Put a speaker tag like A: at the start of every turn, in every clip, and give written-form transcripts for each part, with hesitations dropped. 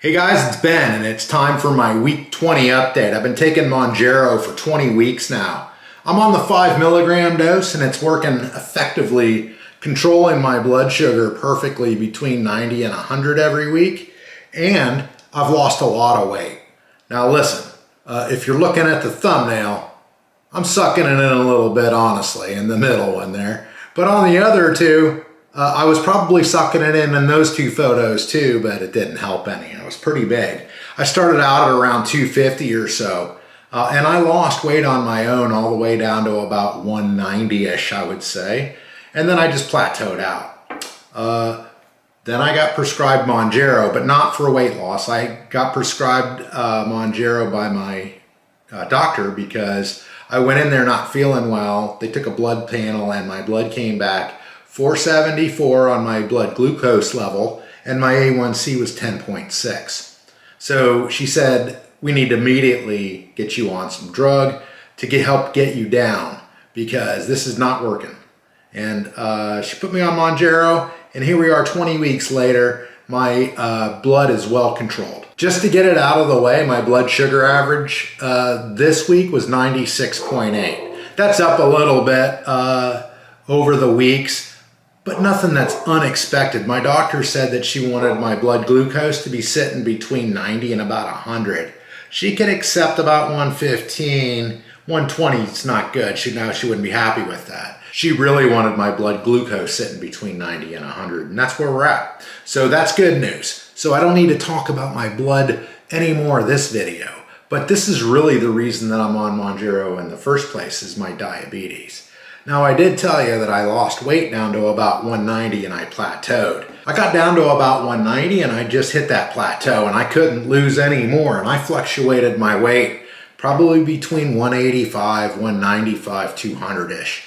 A: Hey guys, it's Ben, and it's time for my week 20 update. I've been taking Mounjaro for 20 weeks now. I'm on the 5 milligram dose, and it's working effectively, controlling my blood sugar perfectly between 90 and 100 every week, and I've lost a lot of weight. Now listen, if you're looking at the thumbnail, I'm sucking it in a little bit, honestly, in the middle one there. But on the other two, I was probably sucking it in those two photos too, but it didn't help any. It was pretty big. I started out at around 250 or so, and I lost weight on my own all the way down to about 190-ish, I would say. And then I just plateaued out. Then I got prescribed Mounjaro, but not for weight loss. I got prescribed Mounjaro by my doctor because I went in there not feeling well. They took a blood panel and my blood came back 474 on my blood glucose level, and my A1C was 10.6. So she said, we need to immediately get you on some drug to help get you down because this is not working. And she put me on Mounjaro, and here we are 20 weeks later, my blood is well controlled. Just to get it out of the way, my blood sugar average this week was 96.8. That's up a little bit over the weeks, but nothing that's unexpected. My doctor said that she wanted my blood glucose to be sitting between 90 and about 100. She can accept about 115, 120 is not good. She wouldn't be happy with that. She really wanted my blood glucose sitting between 90 and 100, and that's where we're at. So that's good news. So I don't need to talk about my blood anymore this video, but this is really the reason that I'm on Mounjaro in the first place, is my diabetes. Now, I did tell you that I lost weight down to about 190 and I plateaued. I got down to about 190 and I just hit that plateau and I couldn't lose any more, and I fluctuated my weight probably between 185, 195, 200-ish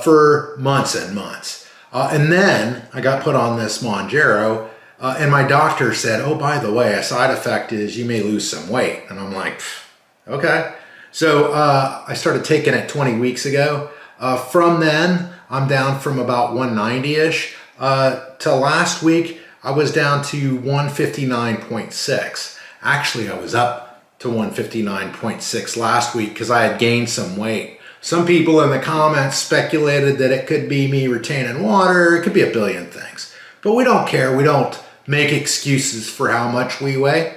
A: for months and months. And then I got put on this Mounjaro and my doctor said, oh, by the way, a side effect is you may lose some weight. And I'm like, okay. So I started taking it 20 weeks ago. From then, I'm down from about 190-ish. Till last week, I was down to 159.6. Actually, I was up to 159.6 last week because I had gained some weight. Some people in the comments speculated that it could be me retaining water. It could be a billion things. But we don't care. We don't make excuses for how much we weigh.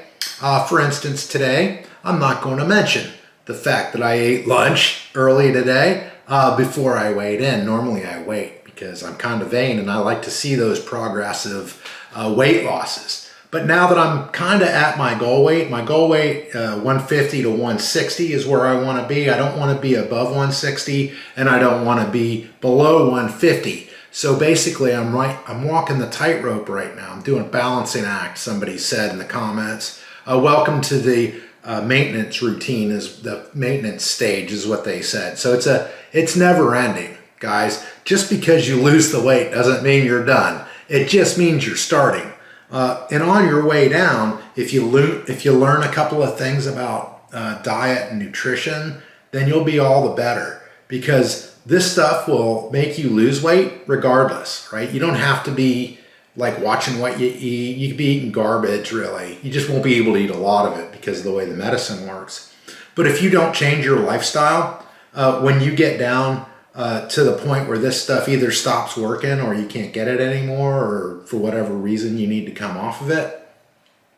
A: For instance, today, I'm not going to mention the fact that I ate lunch early today. Before I weighed in. Normally I wait because I'm kind of vain and I like to see those progressive weight losses. But now that I'm kind of at my goal weight 150 to 160 is where I want to be. I don't want to be above 160 and I don't want to be below 150. So basically I'm walking the tightrope right now. I'm doing a balancing act, somebody said in the comments. Welcome to the maintenance routine, is the maintenance stage is what they said. So it's never ending, guys. Just because you lose the weight doesn't mean you're done. It just means you're starting. And on your way down, if you learn a couple of things about diet and nutrition, then you'll be all the better, because this stuff will make you lose weight regardless, right? You don't have to be like watching what you eat. You could be eating garbage, really. You just won't be able to eat a lot of it because of the way the medicine works. But if you don't change your lifestyle, when you get down to the point where this stuff either stops working or you can't get it anymore, or for whatever reason you need to come off of it,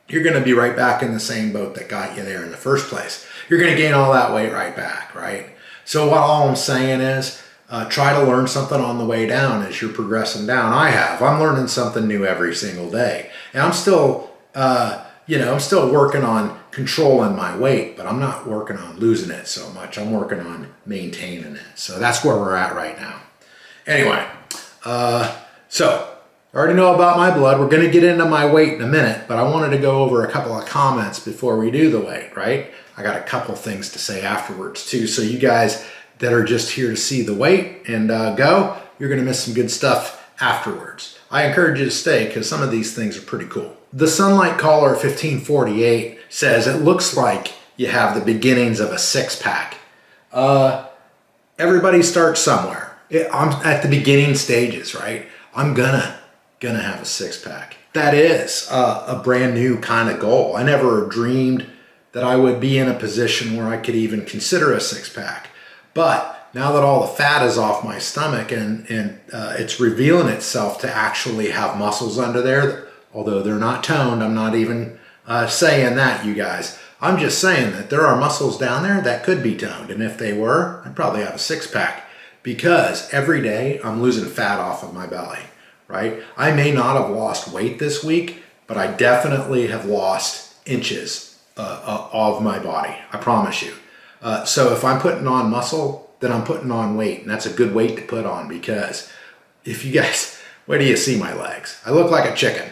A: you're going to be right back in the same boat that got you there in the first place. You're going to gain all that weight right back, right? So what all I'm saying is, try to learn something on the way down as you're progressing down. I'm learning something new every single day. And I'm still, I'm still working on controlling my weight, but I'm not working on losing it so much. I'm working on maintaining it. So that's where we're at right now. Anyway, so I already know about my blood. We're going to get into my weight in a minute, but I wanted to go over a couple of comments before we do the weight, right? I got a couple things to say afterwards too. So you guys that are just here to see the weight and go, you're going to miss some good stuff afterwards. I encourage you to stay because some of these things are pretty cool. The Sunlight Caller 1548 says it looks like you have the beginnings of a six-pack. Everybody starts somewhere. I'm at the beginning stages, right? I'm gonna have a six-pack. that is a brand new kind of goal. I never dreamed that I would be in a position where I could even consider a six-pack. But now that all the fat is off my stomach and it's revealing itself to actually have muscles under there, although they're not toned, I'm not even saying that, you guys. I'm just saying that there are muscles down there that could be toned. And if they were, I'd probably have a six-pack, because every day I'm losing fat off of my belly, right? I may not have lost weight this week, but I definitely have lost inches of my body, I promise you. So if I'm putting on muscle, then I'm putting on weight, and that's a good weight to put on, because if you guys, where do you see my legs? I look like a chicken.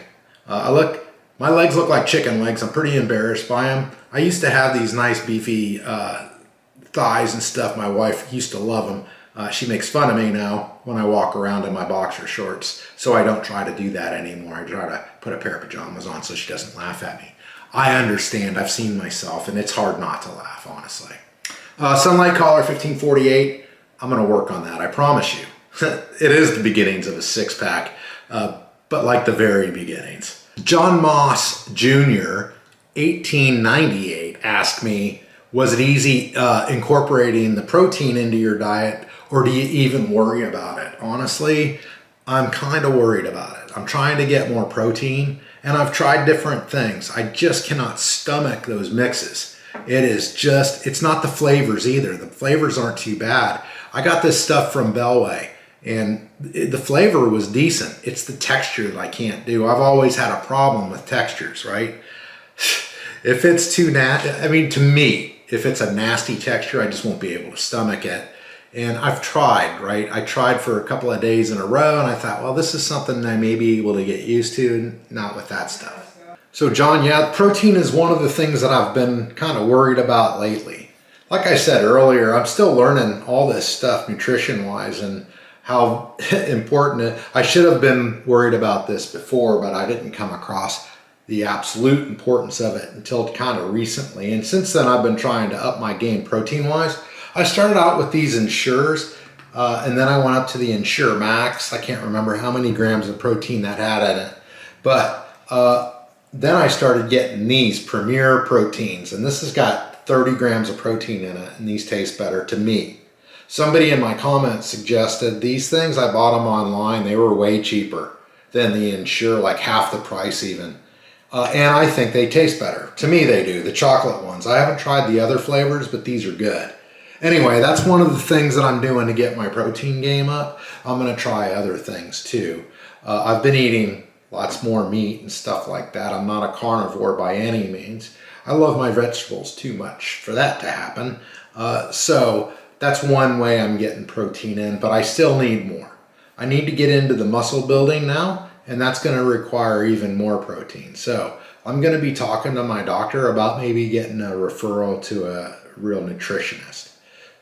A: My legs look like chicken legs. I'm pretty embarrassed by them. I used to have these nice beefy thighs and stuff. My wife used to love them. She makes fun of me now when I walk around in my boxer shorts, so I don't try to do that anymore. I try to put a pair of pajamas on so she doesn't laugh at me. I understand, I've seen myself, and it's hard not to laugh, honestly. Sunlight Collar 1548, I'm gonna work on that, I promise you. It is the beginnings of a six-pack, but like the very beginnings. John Moss Jr., 1898, asked me, was it easy incorporating the protein into your diet, or do you even worry about it? Honestly, I'm kind of worried about it. I'm trying to get more protein, and I've tried different things. I just cannot stomach those mixes. It's not the flavors either. The flavors aren't too bad. I got this stuff from Bellway, and the flavor was decent. It's the texture that I can't do. I've always had a problem with textures, right? If it's too nasty, to me, if it's a nasty texture, I just won't be able to stomach it. And I've tried, right? I tried for a couple of days in a row, and I thought, well, this is something I may be able to get used to, and not with that stuff. So John, yeah, protein is one of the things that I've been kind of worried about lately. Like I said earlier, I'm still learning all this stuff nutrition-wise and how important I should have been worried about this before, but I didn't come across the absolute importance of it until kind of recently. And since then, I've been trying to up my game protein-wise. I started out with these Ensures, and then I went up to the Ensure Max. I can't remember how many grams of protein that had in it. But then I started getting these Premier Proteins, and this has got 30 grams of protein in it, and these taste better to me. Somebody in my comments suggested these things. I bought them online. They were way cheaper than the Ensure, like half the price even. And I think they taste better. To me, they do, the chocolate ones. I haven't tried the other flavors, but these are good. Anyway, that's one of the things that I'm doing to get my protein game up. I'm gonna try other things too. I've been eating lots more meat and stuff like that. I'm not a carnivore by any means. I love my vegetables too much for that to happen. So that's one way I'm getting protein in, but I still need more. I need to get into the muscle building now, and that's gonna require even more protein. So I'm gonna be talking to my doctor about maybe getting a referral to a real nutritionist.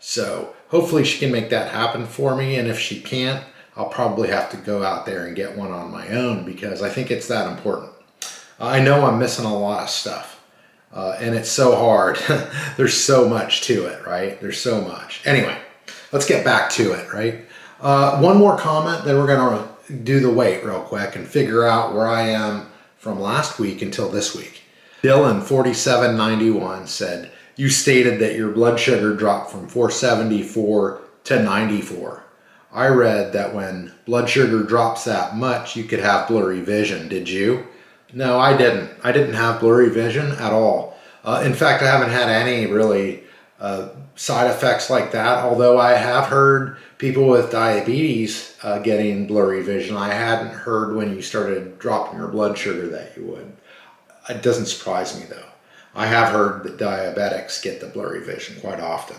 A: So hopefully she can make that happen for me, and if she can't, I'll probably have to go out there and get one on my own, because I think it's that important. I know I'm missing a lot of stuff, and it's so hard. There's so much to it, right? There's so much. Anyway, let's get back to it, right? One more comment, then we're gonna do the weight real quick and figure out where I am from last week until this week. Dylan 4791 said, you stated that your blood sugar dropped from 474 to 94. I read that when blood sugar drops that much, you could have blurry vision. Did you? No, I didn't. I didn't have blurry vision at all. In fact, I haven't had any really side effects like that, although I have heard people with diabetes getting blurry vision. I hadn't heard when you started dropping your blood sugar that you would. It doesn't surprise me though. I have heard that diabetics get the blurry vision quite often.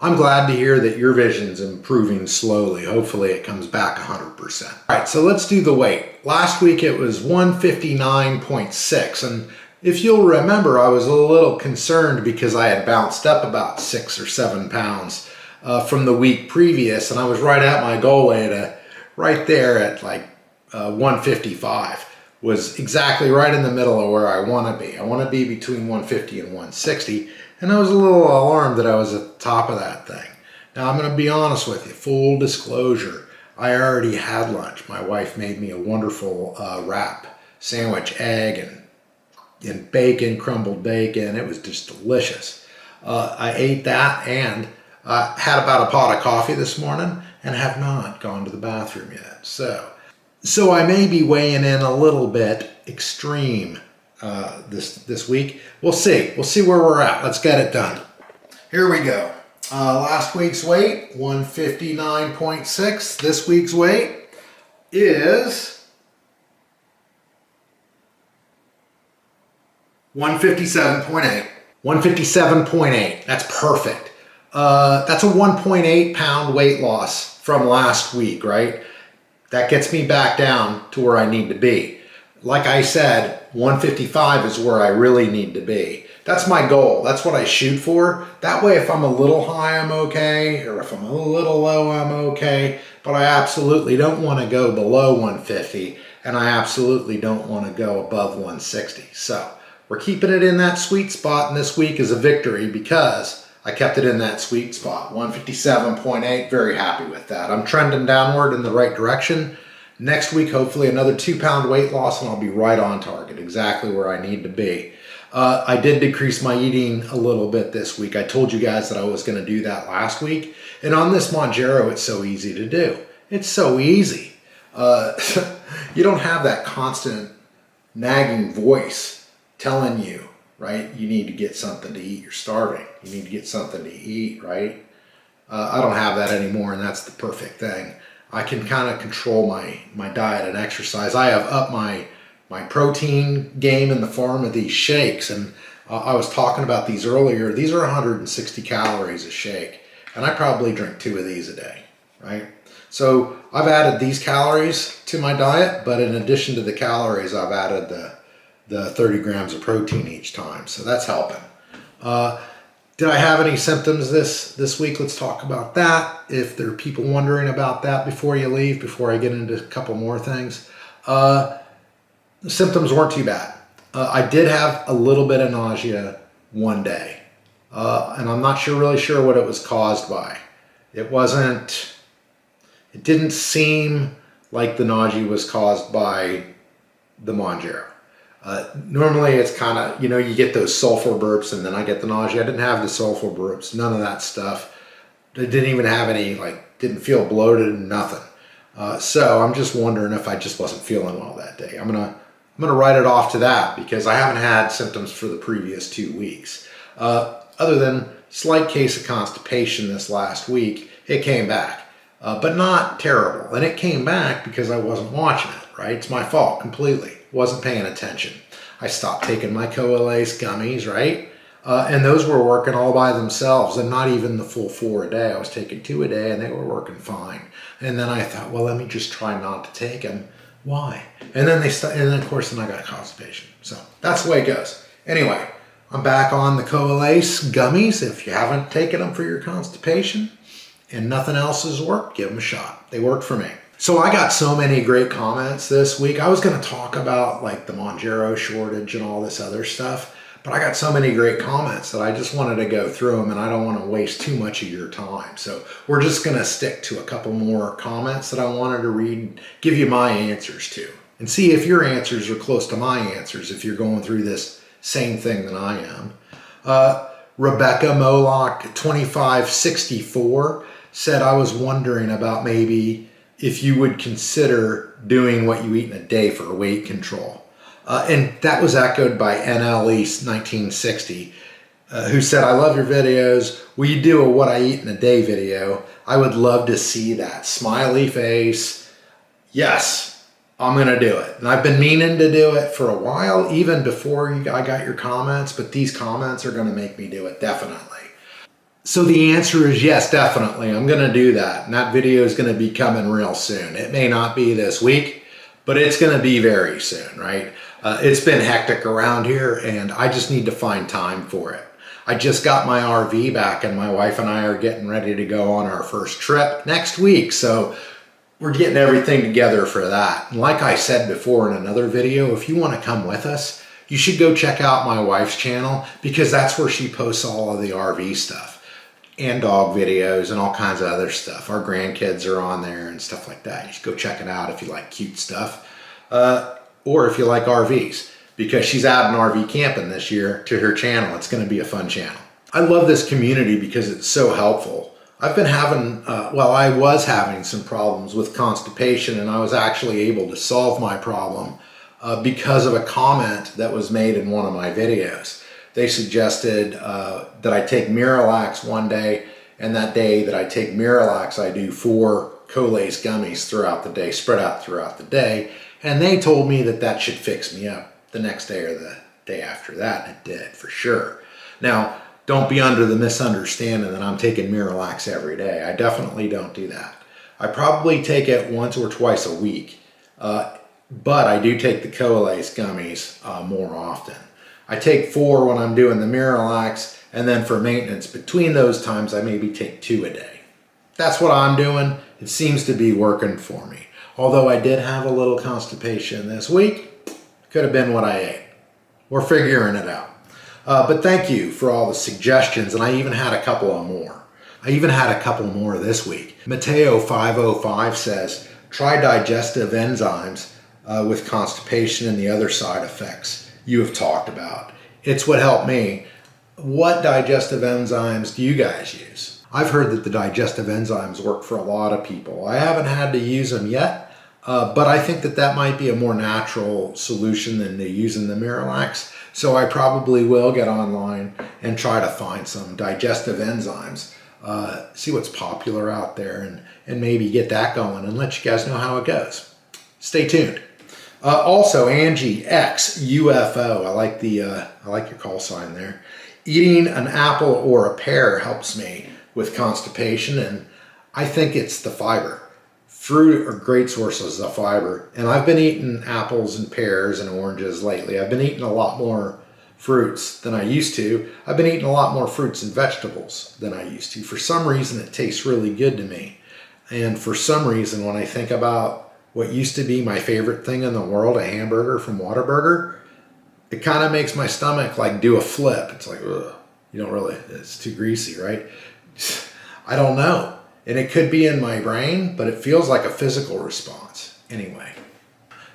A: I'm glad to hear that your vision's improving slowly. Hopefully it comes back 100%. All right, so let's do the weight. Last week it was 159.6, and if you'll remember, I was a little concerned because I had bounced up about 6 or 7 pounds from the week previous, and I was right at my goal weight, right there at like 155. Was exactly right in the middle of where I want to be. I want to be between 150 and 160, and I was a little alarmed that I was at the top of that thing. Now I'm going to be honest with you, full disclosure, I already had lunch. My wife made me a wonderful wrap sandwich, egg, and bacon, crumbled bacon. It was just delicious. I ate that and had about a pot of coffee this morning and have not gone to the bathroom yet. So I may be weighing in a little bit extreme this week. We'll see. We'll see where we're at. Let's get it done. Here we go. Last week's weight, 159.6. This week's weight is 157.8. 157.8. That's perfect. That's a 1.8 pound weight loss from last week, right? That gets me back down to where I need to be. Like I said, 155 is where I really need to be. That's my goal. That's what I shoot for. That way, if I'm a little high, I'm okay, or if I'm a little low, I'm okay. But I absolutely don't want to go below 150, and I absolutely don't want to go above 160. So we're keeping it in that sweet spot, and this week is a victory because I kept it in that sweet spot. 157.8, very happy with that. I'm trending downward in the right direction. Next week, hopefully another 2 pound weight loss, and I'll be right on target, exactly where I need to be. I did decrease my eating a little bit this week. I told you guys that I was going to do that last week. And on this Mounjaro, it's so easy to do. It's so easy. You don't have that constant nagging voice telling you, right? You need to get something to eat. You're starving. You need to get something to eat, right? I don't have that anymore, and that's the perfect thing. I can kind of control my diet and exercise. I have upped my protein game in the form of these shakes, and I was talking about these earlier. These are 160 calories a shake, and I probably drink 2 of these a day, right? So I've added these calories to my diet, but in addition to the calories, I've added the 30 grams of protein each time, so that's helping. Did I have any symptoms this week? Let's talk about that. If there are people wondering about that before you leave, before I get into a couple more things. The symptoms weren't too bad. I did have a little bit of nausea one day, and I'm not really sure what it was caused by. It didn't seem like the nausea was caused by the Mounjaro. Normally it's kind of, you get those sulfur burps, and then I get the nausea. I didn't have the sulfur burps, none of that stuff. I didn't even have any, didn't feel bloated, nothing. So I'm just wondering if I just wasn't feeling well that day. I'm gonna write it off to that because I haven't had symptoms for the previous 2 weeks. Other than slight case of constipation this last week, it came back, but not terrible. And it came back because I wasn't watching it, right? It's my fault completely. Wasn't paying attention. I stopped taking my Coalase gummies, right? And those were working all by themselves, and not even the full 4 a day. I was taking 2 a day and they were working fine. And then I thought, well, let me just try not to take them. Why? And then of course I got constipation. So that's the way it goes. Anyway, I'm back on the Coalase gummies. If you haven't taken them for your constipation and nothing else has worked, give them a shot. They work for me. So I got so many great comments this week. I was going to talk about the Mounjaro shortage and all this other stuff, but I got so many great comments that I just wanted to go through them, and I don't want to waste too much of your time. So we're just going to stick to a couple more comments that I wanted to read, give you my answers to, and see if your answers are close to my answers if you're going through this same thing that I am. Rebecca Moloch 2564 said, I was wondering about maybe if you would consider doing what you eat in a day for weight control. And that was echoed by NLE 1960, who said, I love your videos. Will you do a what I eat in a day video? I would love to see that. Smiley face. Yes, I'm going to do it. And I've been meaning to do it for a while, even before I got your comments, but these comments are going to make me do it, definitely. So the answer is yes, definitely. I'm going to do that. And that video is going to be coming real soon. It may not be this week, but it's going to be very soon, right? It's been hectic around here, and I just need to find time for it. I just got my RV back, and my wife and I are getting ready to go on our first trip next week. So we're getting everything together for that. And like I said before in another video, if you want to come with us, you should go check out my wife's channel, because that's where she posts all of the RV stuff and dog videos and all kinds of other stuff. Our grandkids are on there and stuff like that. You should go check it out if you like cute stuff. or if you like RVs, because she's adding RV camping this year to her channel. It's going to be a fun channel. I love this community because it's so helpful. I've been having, I was having some problems with constipation, and I was actually able to solve my problem because of a comment that was made in one of my videos. They suggested that I take Miralax one day, and that day that I take Miralax, I do 4 Colace gummies throughout the day, spread out throughout the day, and they told me that that should fix me up the next day or the day after that, and it did for sure. Now, don't be under the misunderstanding that I'm taking Miralax every day. I definitely don't do that. I probably take it once or twice a week, but I do take the Colace gummies more often. I take 4 when I'm doing the Miralax, and then for maintenance, between those times, I maybe take 2 a day. That's what I'm doing. It seems to be working for me. Although I did have a little constipation this week, could have been what I ate. We're figuring it out. But thank you for all the suggestions, and I even had a couple of more. I even had a couple more this week. Mateo 505 says, try digestive enzymes with constipation and the other side effects you have talked about. It's what helped me. What digestive enzymes do you guys use? I've heard that the digestive enzymes work for a lot of people. I haven't had to use them yet, but I think that that might be a more natural solution than to using the Miralax. So I probably will get online and try to find some digestive enzymes, see what's popular out there, and maybe get that going and let you guys know how it goes. Stay tuned. Also, Angie X UFO. I like your call sign there. Eating an apple or a pear helps me with constipation, and I think it's the fiber. Fruit are great sources of fiber, and I've been eating apples and pears and oranges lately. I've been eating a lot more fruits than I used to. I've been eating a lot more fruits and vegetables than I used to. For some reason, it tastes really good to me. And for some reason, when I think about what used to be my favorite thing in the world, a hamburger from Whataburger, it kind of makes my stomach like do a flip. It's like, ugh, it's too greasy, right? I don't know. And it could be in my brain, but it feels like a physical response. Anyway,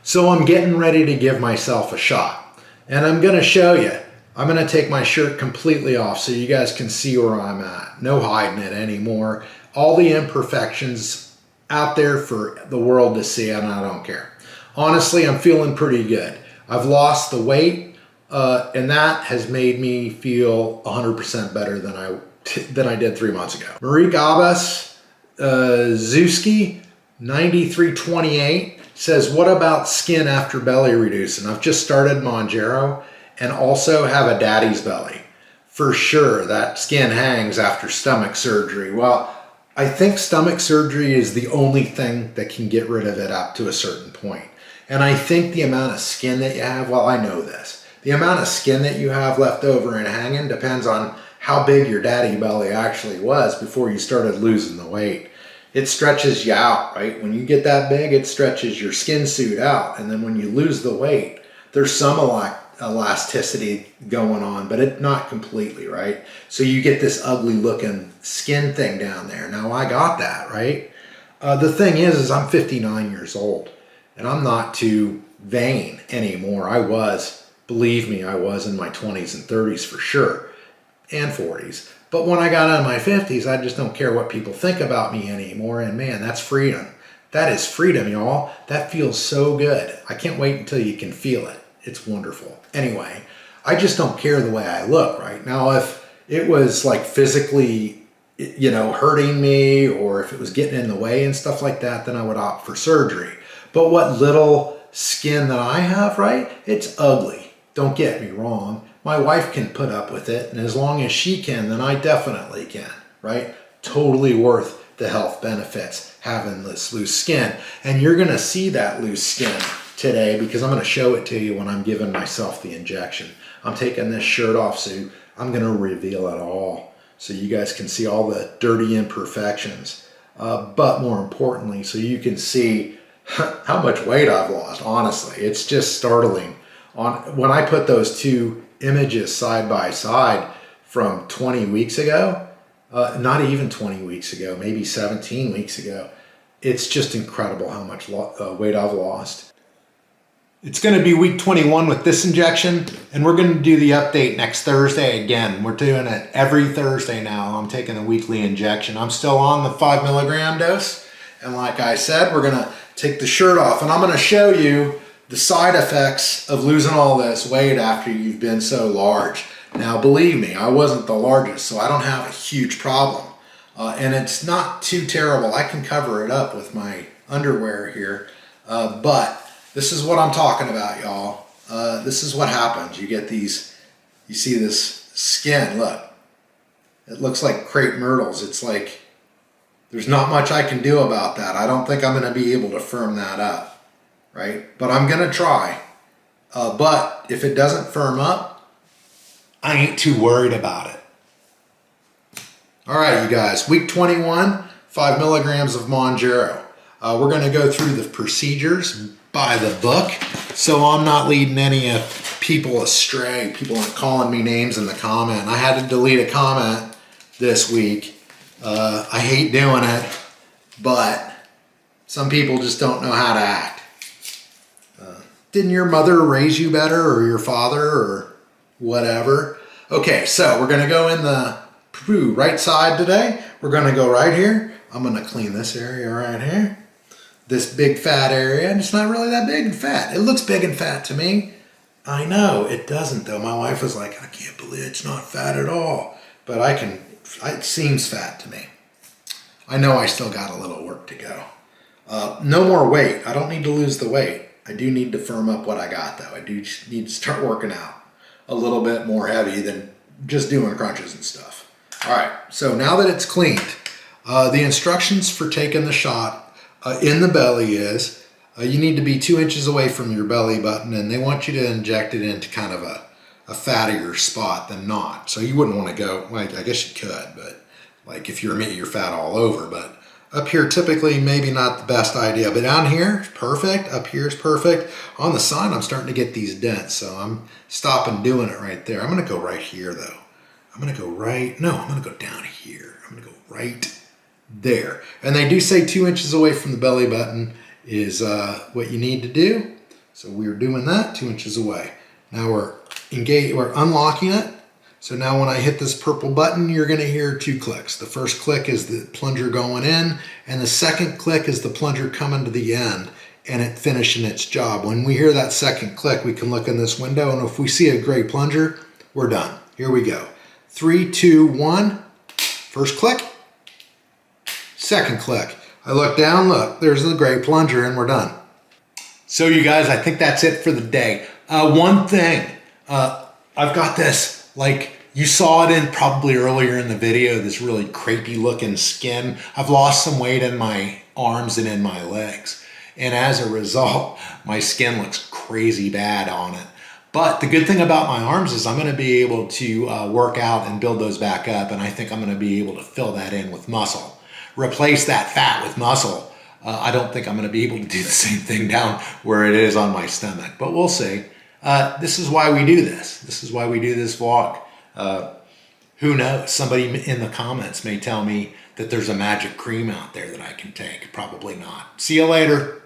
A: so I'm getting ready to give myself a shot. And I'm going to show you. I'm going to take my shirt completely off so you guys can see where I'm at. No hiding it anymore. All the imperfections out there for the world to see, and I don't care. Honestly, I'm feeling pretty good. I've lost the weight, and that has made me feel 100% better than I did 3 months ago. Marie Gabas Zuski 9328 says, what about skin after belly reducing? I've just started Mounjaro and also have a daddy's belly. For sure, that skin hangs after stomach surgery. Well, I think stomach surgery is the only thing that can get rid of it up to a certain point. And I think the amount of skin that you have, well, I know this. The amount of skin that you have left over and hanging depends on how big your daddy belly actually was before you started losing the weight. It stretches you out, right? When you get that big, it stretches your skin suit out. And then when you lose the weight, there's some elasticity going on, but not completely, right? So you get this ugly looking skin thing down there. Now I got that, right? The thing is I'm 59 years old and I'm not too vain anymore. Believe me, I was in my 20s and 30s for sure. And 40s. But when I got in my 50s, I just don't care what people think about me anymore. And man, that's freedom. That is freedom, y'all. That feels so good. I can't wait until you can feel it. It's wonderful. Anyway, I just don't care the way I look right now. If it was like physically, hurting me, or if it was getting in the way and stuff like that, then I would opt for surgery. But what little skin that I have, right? It's ugly. Don't get me wrong. My wife can put up with it, and as long as she can, then I definitely can, right? Totally worth the health benefits having this loose skin. And you're going to see that loose skin today because I'm going to show it to you when I'm giving myself the injection. I'm taking this shirt off, so I'm going to reveal it all so you guys can see all the dirty imperfections. But more importantly, so you can see how much weight I've lost, honestly. It's just startling. When I put those two images side by side from 20 weeks ago, not even 20 weeks ago, maybe 17 weeks ago, it's just incredible how much weight I've lost. It's going to be week 21 with this injection, and we're going to do the update next Thursday again. We're doing it every Thursday now. I'm taking a weekly injection. I'm still on the 5 milligram dose, and like I said, we're going to take the shirt off, and I'm going to show you the side effects of losing all this weight after you've been so large. Now, believe me, I wasn't the largest, so I don't have a huge problem. And it's not too terrible. I can cover it up with my underwear here. But this is what I'm talking about, y'all. This is what happens. You get these, you see this skin, look. It looks like crepe myrtles. It's like, there's not much I can do about that. I don't think I'm going to be able to firm that up, right? But I'm going to try. But if it doesn't firm up, I ain't too worried about it. All right, you guys, week 21, 5 milligrams of Mounjaro. We're going to go through the procedures by the book, so I'm not leading any people astray. People aren't calling me names in the comment. I had to delete a comment this week. I hate doing it, but some people just don't know how to act. Didn't your mother raise you better, or your father, or whatever? Okay, so we're going to go in the right side today. We're going to go right here. I'm going to clean this area right here. This big fat area, and it's not really that big and fat. It looks big and fat to me. I know, it doesn't though. My wife was like, I can't believe it's not fat at all. But it seems fat to me. I know I still got a little work to go. No more weight. I don't need to lose the weight. I do need to firm up what I got though. I do need to start working out a little bit more heavy than just doing crunches and stuff. All right, so now that it's cleaned, the instructions for taking the shot in the belly is you need to be 2 inches away from your belly button, and they want you to inject it into kind of a fattier spot than not. So you wouldn't want to go, like, I guess you could, but like if you're me, you're fat all over. But up here, typically, maybe not the best idea. But down here, perfect. Up here is perfect. On the side, I'm starting to get these dents, so I'm stopping doing it right there. I'm going to go right here, though. I'm going to go right, no, I'm going to go down here. I'm going to go right there. And they do say 2 inches away from the belly button is what you need to do. So we're doing that 2 inches away. Now we're unlocking it. So now when I hit this purple button, you're going to hear 2 clicks. The first click is the plunger going in, and the second click is the plunger coming to the end and it finishing its job. When we hear that second click, we can look in this window, and if we see a gray plunger, we're done. Here we go. 3, 2, 1. First click. Second click. I look down, look, there's the gray plunger, and we're done. So you guys, I think that's it for the day. One thing, I've got this, like you saw it in probably earlier in the video, this really crepey looking skin. I've lost some weight in my arms and in my legs. And as a result, my skin looks crazy bad on it. But the good thing about my arms is I'm going to be able to work out and build those back up. And I think I'm going to be able to fill that in with muscle. Replace that fat with muscle. I don't think I'm going to be able to do the same thing down where it is on my stomach. But we'll see. This is why we do this. This is why we do this vlog. Who knows? Somebody in the comments may tell me that there's a magic cream out there that I can take. Probably not. See you later.